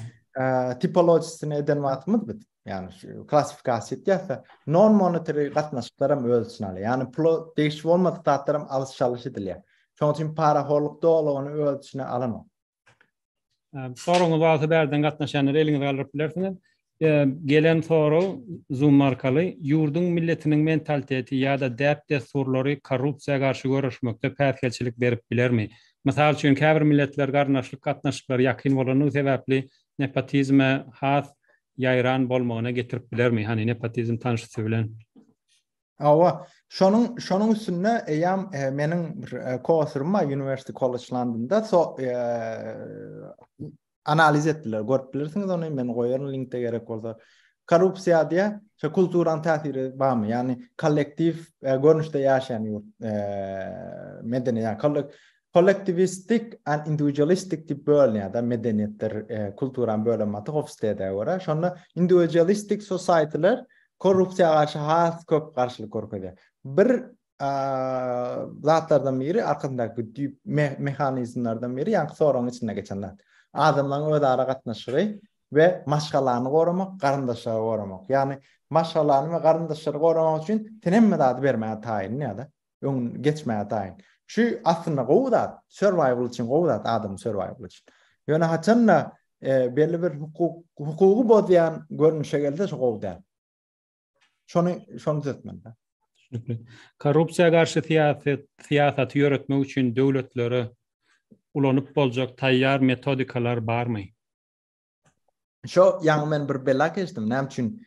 tipolojisini eden vatımız bit. Yani şu klasifikasyon etiyse non monetary gatnaşyklaram ölçüneli. Yani pul değişik olmadı tatlarım alış ediliyor. Şoň üçin para horluk dolugyny ölçüne alanok. Soruňyz bolsa berden gatnaşanlar eliňizde galyp bilersiňiz. Gelen soru Zoom markaly ýurdun milletiniň mentaliteti ýa-da däp desturlary korrupsiýaga garşy görüşmekde päsgelçilik berip bilermi? Mysal üçin käbir milletler garnaşlyk gatnaşyklar ýakyn bolanyň sebäpli nepotizme has ýaýran bolmagyna getirip bilermi? Hani nepotizm tanşysy bilen. Awa şonuň üstüne eýam meniň bir co-authorum University College London'da analiz etdiler. Görüp bilirsiňiz onu men goýaryn linkde gerek bolsa. Korrupsiýa diýe şu kulturan täsiri barmy? Yani kollektiv görnüşde ýaşaýan medeniýet, kollektivistik and individualistik diýip bölünýär medeniýetler kulturan bölünmeti Hofstede görä. Şonda individualistik society'ler korrupsiýaga garşy has köp garşylyk görkezýär. Bir zatlardan biri arkyndaky düýp mehanizmlerden biri ýa-da soraň içinde geçenler. Adamlaryň öz ara gatnaşygy we maşgalany goramak, garyndaşlary goramak. Yani maşgalany we garyndaşlary goramak üçin tenemme dady bermäge taýin ýa-da öň geçmäge taýin. Şu aslında gowdat, survival için gowdat adam survival için. Ýöne haçanna belli bir hukuky bozýan görnüşe gelse şu gowdat. Şonu düzeltmen. Korrupsiýaga garşy siýasat ýöretmek üçin döwletlere ulanyp boljak taýýar metodikalar barmy? Şo ýa men bir bela geçdim. Näme üçin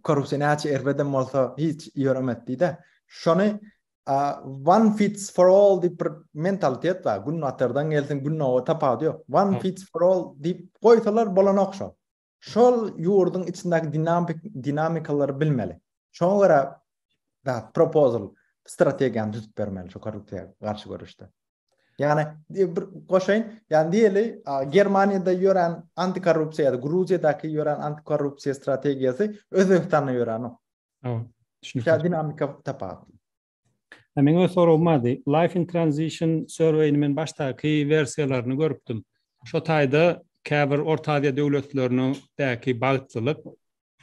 korrupsiýa erbeden bolsa hiç ýöremetdi-de. Şonu one fits for all diýip mentalitet var. Günnatardan gelsin günnawa tapady ýok. One fits for all diýip goýsalar bolanok şo. Şol ýurdun içindäki dinamikalary bilmeli. Şoňa görä da proposal strategiýany düzüp bermeli şu korrupsiýaga garşy görüşde. Yani bir goşaýyn, yani diýeli Germaniýada ýören antikorrupsiýa, Gruziýadaky ýören antikorrupsiýa strategiýasy Özbekistanda ýören. Şu dinamika tapady. Meňe sorulmady. Life in Transition Survey'ni men başdaky versiýalaryny görüpdim. Şo taýda käbir Orta Aziýa döwletleriniň däki bagtlylyk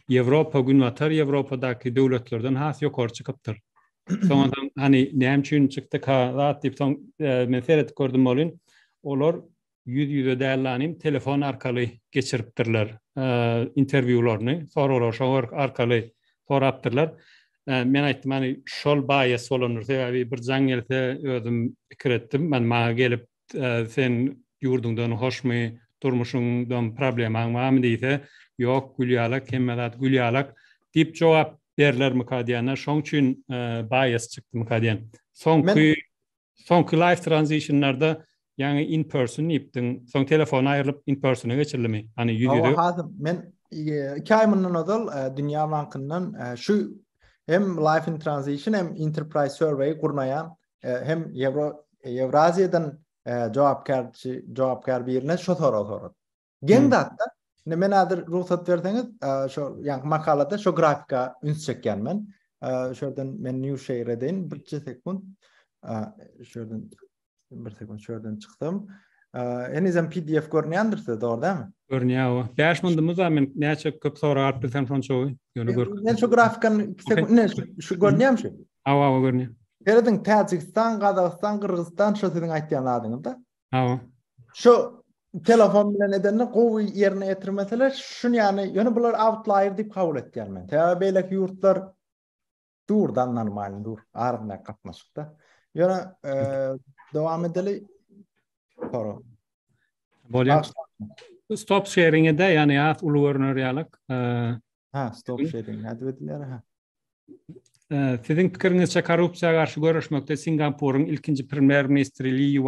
Ýewropa günwatar Ýewropadaky döwletlerden has ýokary çykypdyr. Soňadan hani näme üçin çykdy ka diýip soň men seredip gördüm bolyn. Olar ýüz-ýüze dällanym telefon arkaly geçiripdirler interwiwlaryny, soralar şo arkaly sorapdyrlar. Men aýtdym hani şol baýa solanur sebäbi bir jaň gelse özüm pikir etdim. Men maňa gelip sen ýurdundan hoşmy, durmuşuňdan problemaň barmy diýse, ýok gülýalak, hemmedat gülýalak diýip jogap berlermi kadiyana, şoň üçin bias çykdymy kadiyan. Soňky life transitionlarda ýani in person ýipdiň, soň telefon aýrylyp in persona geçirilmi? Hani ýüzüde. Men 2 aý mundan odal Dünya Bankyndan şu hem Life in Transition hem Enterprise Survey kurnayan hem Evraziyadan cevapkar birine şu soru. Gen datta men adır ruhsat verseniz şu yani makalada şu grafika üns çekken men şuradan men new share edeyim bir sekund şuradan çıktım. Enizem PDF görünüyordur doğru değil mi? Görünüyor. 5 mındımız var men näçe köp soru artdı sen son çoğu. Ne şu grafikanın ne şu görünüyor mu? Awa görünüyor. Eredin Tacikistan, Kazakhstan, Kırgızstan şu sizin aytýan adınızda. Awa. Şu telefon bilen edenle gowy yerine getirmeseler şunu yani bular outlier dip kabul etýär men. Täze beýleki ýurtlar durdan normal dur arna gatnaşykda. Ýöne dowam edeli. Paro. Bolýar. Stop sharing'e de yani at ulu görünýärlik. Stop sharing. Hadi edilýär ha. Sizin pikirinizçe korrupsiýaga garşy görüşmekde Singapur'un ilkinci premier ministri Lee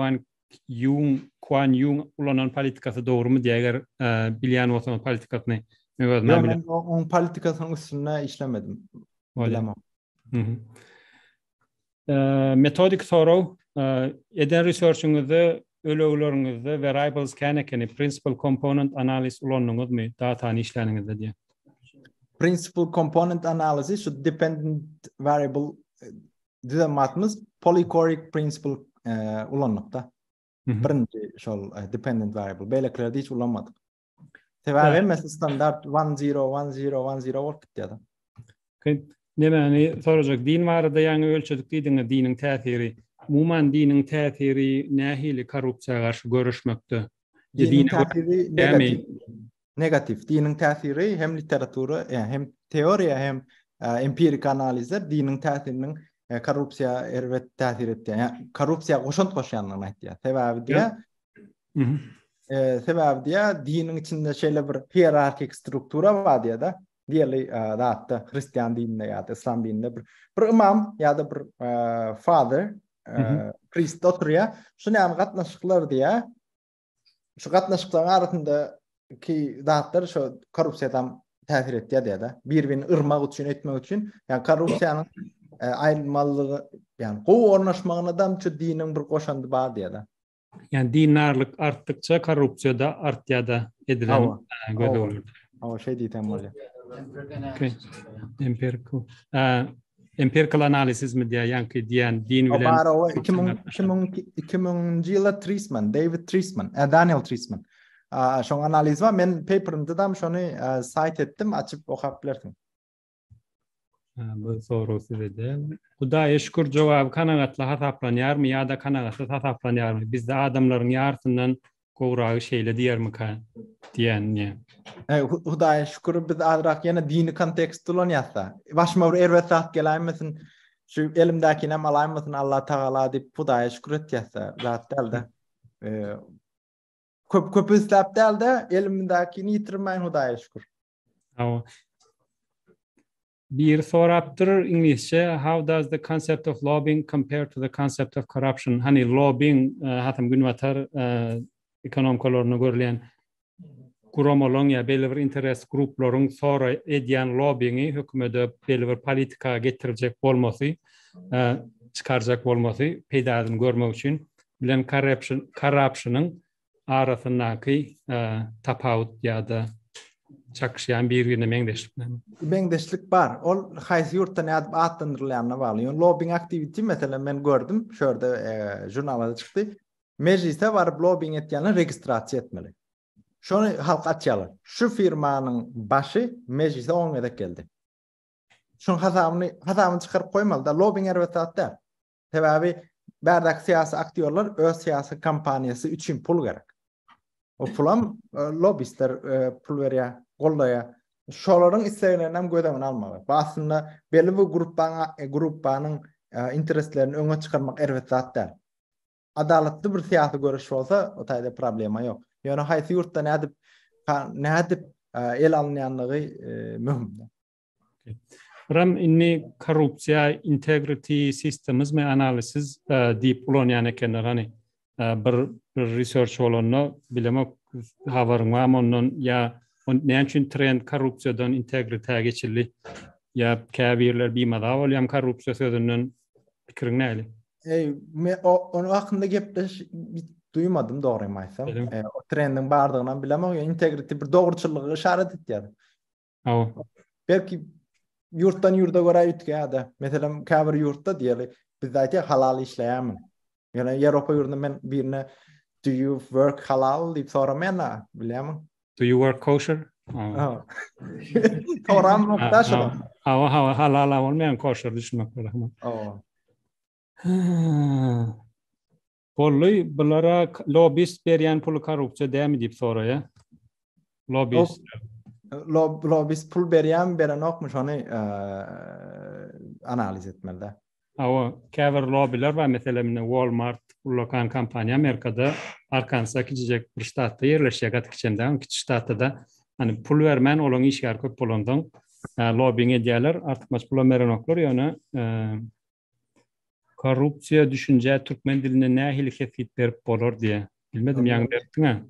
Kuan Yew ulanan politikasy dogrymy diýer bilýän bolsaňyz politikasyny ben on politikasynyň üstüne işlemedim. Bilemem. Metodik soraw eden research'uňyzy ölegleриňizde variables kenekeni principal component analysis ulanýarmy datany işleriňizde diýer. Principal component analysis şu dependent variable diýmätimiz polychoric principle ulanmakda. Birinci şol dependent variable beýleklerde hiç ulanmadyk. Sebäbi mesela standart 10 10 10 10 bolup gitýär. Nemeni sorajak din barada ýa-ni ölçedik diýdiňiz diniň täsiri. Umuman diniň täsiri nähili korrupsiýaga garşy görüşmekde. Diniň täsiri negatif. Diniň täsiri hem literatura hem teoriýa hem empirik analizler diniň täsiriniň korrupsiýa elbet täsir etýär. Yani korrupsiýa goşant goşanlygyny aýtýar. Sebäbi diýär diniň içinde şeýle bir hierarkik struktura bar diýär-de. Diýerli zatda Hristiýan dininde ýa-da İslam dininde bir imam ýa-da bir father priest oturýar. Şu näme gatnaşyklar diýär. Şu gatnaşyklaryň arasynda ki zatlar şu korrupsiýadan täsir etýär diýär-de. Bir-birini ırmak üçin etmek üçin ýani korrupsiýanyň aýrmallygy ýani gowy ornaşmagyna şu diniň bir goşandy bar diýär-de. Yani dinarlyk artdykça korrupsiýa da artýar-da edilen göze bolar. Awa şey diýtem bolýar. Empirical analysis mi diýär ýa-ni diýen din bilen 2000-njy ýylda Daniel Treisman. Şoň analiz var. Men paperymda da şonu cite etdim, açyp okap bilersiň. Bu soru sizde. Hudaýa şükür jogap kanagatly hasaplanýarmy ýa-da kanagatly hasaplanýarmy? Bizde adamlaryň ýartyndan gowragy şeýle diýermi diýen. Hudaýa şükür biz azrak ýene dini kontekst ulanýarsa. Başma bir erwetdat geläýmesin, şu elimdäkine alaýmasyn Allah Taala diýip Hudaýa şükür etýärse, zat dälde. Köp isläp dälde elimdäkini ýitirmeýin Hudaýa şükür. Bir sorapdyr İngilizce, how does the concept of lobbying compare to the concept of corruption? Hani lobbying hatam günwatar ekonomikalaryny görlen guramalyň ýa belli bir interes gruplaryň sora edýän lobbyingi hökümete belli bir politika getirjek bolmasy, çykarjak bolmasy peýdadyny görmek üçin bilen corruptionyň arasyndaky tapawut ýa-da çakışýan bir-birine meňdeşlik bar. Ol haýsy ýurtdan atlandyrylýanyna bagly. Lobbying activity mesela men gördüm, şurada jurnalda çykdy. Mecliste barıp lobbying etýänler registrasiýa etmeli. Şonu halk açýarlar. Şu firmanyň başı meclise oň edek geldi. Şoň hasabyny çykaryp goýmaly da lobbying erwetda. Sebäbi bärdak syýasy aktýorlar öz syýasy kampaniýasy üçin pul gerek. O pulam lobbyistler pul berýär, gollaýar. Şolaryň isleginden gödämen almaly. Aslında belli bir gruppanyň intereslerini öňe çykarmak erwetda. Adalatly bir syýasy görüş bolsa, o taýda problema ýok. Ýöne haýsy ýurtda nädip el alynýanlygy möhüm. Ram inni korrupsiýa integrity systems me analysis diýip ulanýan ekenler hani bir research bolany bilemek habaryň barmy ondan ýa näçe trend korrupsiýadan integritäge geçildi ya käbirler biýmada bolýan korrupsiýa sözünden pikirin näli? Onu hakkında gepleş duymadım doğru maysam. O trendin bardığından bilemem ya integrity bir doğruçuluğu işaret etdi. Belki yurttan yurda göre ütgäde. Mesela käbir yurtda diýeli biz aýtýak halal işleýärmi. Yani Ýewropa ýurdunda men birine do you work halal diýip soramen bilemem. Do you work kosher? Soram noktaşy. Halal bolmaýan kosher düşünmek gerek. Bolly bulara lobbyist berýän pul korrupsiýa dämi diýip soraýar. Lobbyist. Lobbyist pul berýän beren okmuş onu analiz etmeli. Käbir lobbyler var, mesela Walmart lokal kampanya Amerikada Arkansas kiçijek bir ştatda yerleşýär, gatkiçenden kiçik ştatda da hani pul bermän olaň işgär köp bolandan lobbying edýärler, artykmaç pul berenoklar ýöne korrupsiýa düşünje türkmen diline nähili hepit berip bolar diýe. Bilmedim ýa-ni berdiňä?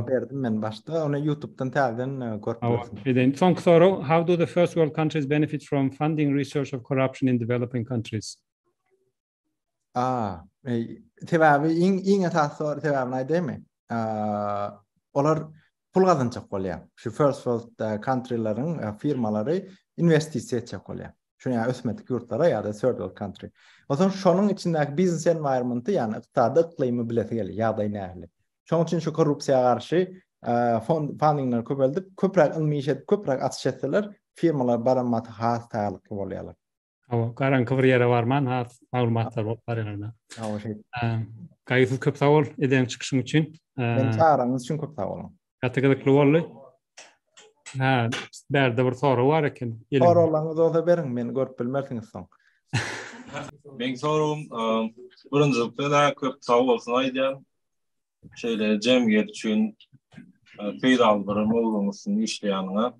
Berdim men başda onu YouTube'dan täzeden görüp. Soňky soru, how do the first world countries benefit from funding research of corruption in developing countries? Sebäbi iň esasy sebäbini aýdaymy? Olar pul gazanjak bolýar. Şu first world countrylaryň firmalary investisiýa etjek bolýar. Şuňa ösmetlik ýurtlara ýa-da third world country. Oson şonuň içindäki business environmenty ýani ykdysady iklymy bileti gelýär, ýagdaý nähili. Şonuň üçin şu korrupsiýaga garşy fundingler köpeldip, köpräk ilmi iş edip, köpräk atış etseler, firmalar baramaty has taýlykly bolýarlar. Garanky bir ýere barman, maglumatlar bolup barýarlar. Gaýsy köp sag bol eden çykyşyň üçin. Men çağıranız üçin köp sag bolun. Gatygydykly boldy. Berde bir soru var eken. Sorularınızı o da berin, men görüp bilmersiňiz soň. Men sorum, birinjilikde da köp sag bolsun aýdýan. Şeýle jemgyýet üçin peýdal bir mogulmuşyň işleýäniňe.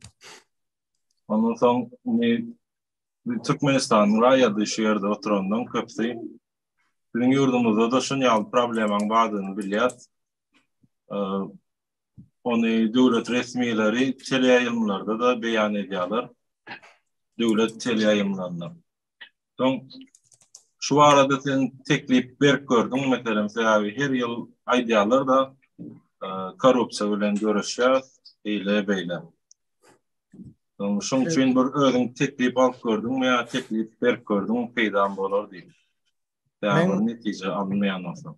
Ondan soň Türkmenistan raýady şu ýerde oturandan köpsi. Bizim ýurdumyzda da şuňal problemaň bardygyny bilýär. Onu döwlet resmiýetleri teleýaýymlarda da beýan edýärler. Döwlet teleýaýymlarynda. Soň şu arada sen teklip berip gördüň, meselem sebäbi her ýyl aýdýarlar da korrupsiýa bilen görüşýär, eýle beýle. Şoň üçin bir özüň teklip alyp gördüň, ýa teklip berip gördüň, peýda bolar diýip. Ýa-ni netije almaýan bolsa.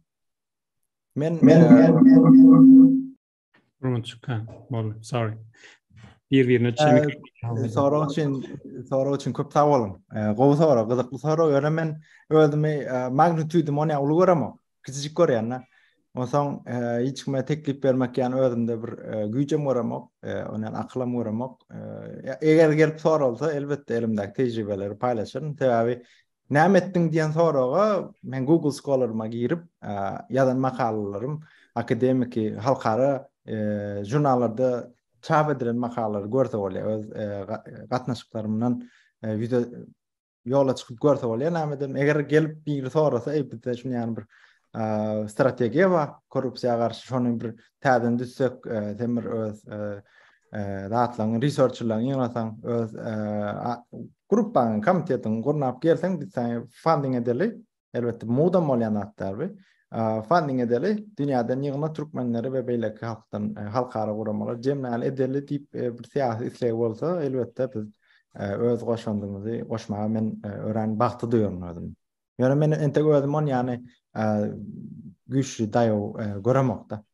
Sorry. Bir-birine çemik. Soru için köp sag bolun. Gowy soru, gyzykly soru. Ýöne men özümi magnitude mony uly göremok. Kiçik görýän. Osaň hiç kime teklip bermek ýani özümde bir güýjem göremok, onan aklym göremok. Eger gelip sorulsa elbetde elimdäki tejribeleri paýlaşyryn. Sebäbi näme etdiň diýen soraga men Google Scholar'ma girip ýazan makallalarym akademik halkara jurnallarda çap edilen makallar görse bolýar. Öz gatnaşyklarymdan video ýola çykyp görse bolýar. Näme eger gelip bir sorasa elbetde şunu ýani bir strategiýa bar, korrupsiýaga garşy şonuň bir täzen düşsek, temir öz datlaryň, researcherlaryň ýygnasaň öz gruppaň, komitetiň gurnap gelseň, biz funding edeli, elbetde modam bolýan atlar. Funding edeli, dünýäden ýygna türkmenleri we beýleki halkdan halkara guramalar jemnäli edeli diýip bir syýasy isleg bolsa, elbetde biz öz goşandymyzy goşmaga men ören bagty duýarmydym. Ýöne men ente gözüm on ýani güçlü daýaw göremokda.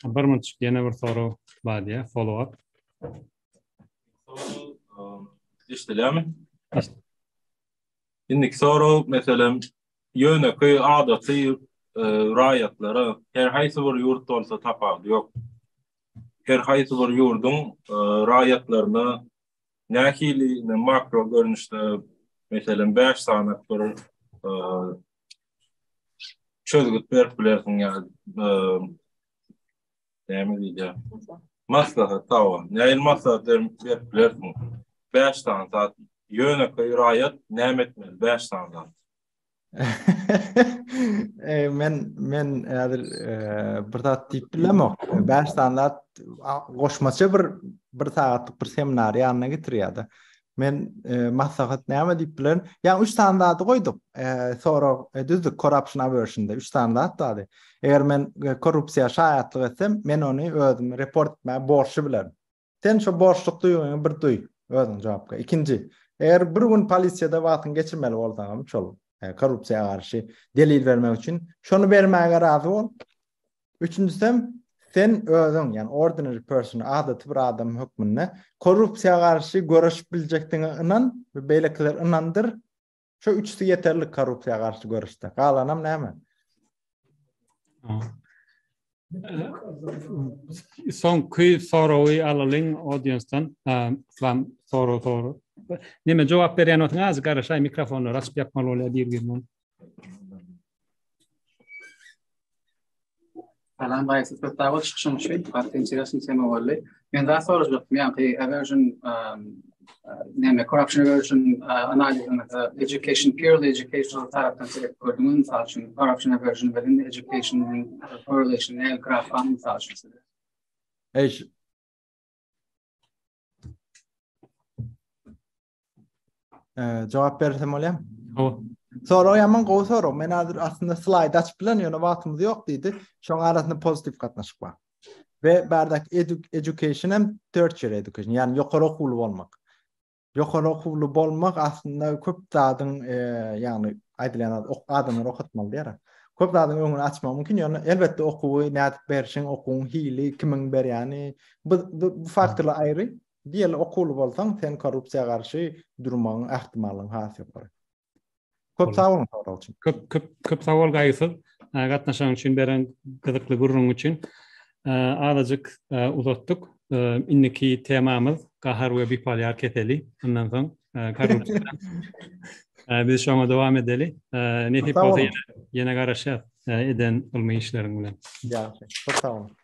Bir munçuk ýene bir soru bar diýe, follow up. İşleýärmi? Indiki soru meselem ýöneköy adaty raýatlara her haýsy bir ýurt bolsa tapady ýok. Her haýsy bir ýurduň raýatlaryna nähili makro görnüşde meselem 5 sanak bir çözgüt berip bilersiň ýa-ni näme diýär? Maslahat tawa. Näil maslahat berip bilersiň? 5 saat ýöneköy raýat näme etmeli 5 saat. Men häzir bir zat diýip bilemok. 5 standart goşmaça bir saatlyk bir seminar ýanyna getirýärdi. Men maslahat näme diýip bilen? Ýa 3 standarty goýduk. Sonra düzdük corruption aversion'da 3 standart dady. Eger men korrupsiýa şaýatlyk etsem, men ony özüm report etmäge borçly bilerim. Sen şu borçluk duýuňy bir duý, özüň jogapga. Ikinji, eger bir gün polisiýada wagtyny geçirmeli bolsaňam şol korrupsiýa garşy delil vermek üçin şonu bermäge razy bol. Üçüncüsü sen özüň, yani ordinary person, adaty bir adam hökmünde korrupsiýa garşy görüşip biljekdiňe inan we beýlekler inandyr. Şu üçsi yeterli korrupsiýa garşy görüşde. Galanam näme? Son köy sorawy alalyň audiensdan. Soru. Nime jogap berýän otňaz garaşay mikrofonu açyp ýapmaly bolýar diýilgen. Salam bayısı tutawat çıkışım şey, partiyasyň tema boldy. Men daha sorajaktym, ýa-ni aversion neme corruption aversion analysis education purely educational tarapdan sebep gördüğümün salçın corruption aversion within education correlation el grafan salçın. Cevap bersem bolýar? O. Sonra ýaman gowy soru. Men hazır aslında slide açyp bilen ýöne wagtymyz ýok diýdi. Şoň arasynda pozitiv gatnaşyk bar. Ve bardak education hem tertiary education, yani ýokary okulu bolmak. Ýokary okulu bolmak aslında köp zadyň yani aýdylýan adamlar okutmaly ýa. Köp zadyň öňüni açmak mümkin. Ýöne elbetde okuwy nädip berişiň, okuň hili kimiň ber, yani bu faktorlar aýry. Diýeli okulu bolsaň sen korrupsiýa garşy durmagyň ähtimalyň hasy bar. Köp sag bolun soraw üçin. Köp sawal gaýsyz. Gatnaşan üçin beren gyzykly gurrun üçin azajyk uzatdyk. Inniki temamyz gahar we bipolar keteli. Ondan soň korrupsiýa. Biz şoňa dowam edeli. Netip bolsa ýene garaşýar eden ilmi işleriň bilen. Ýa, çok sag bolun.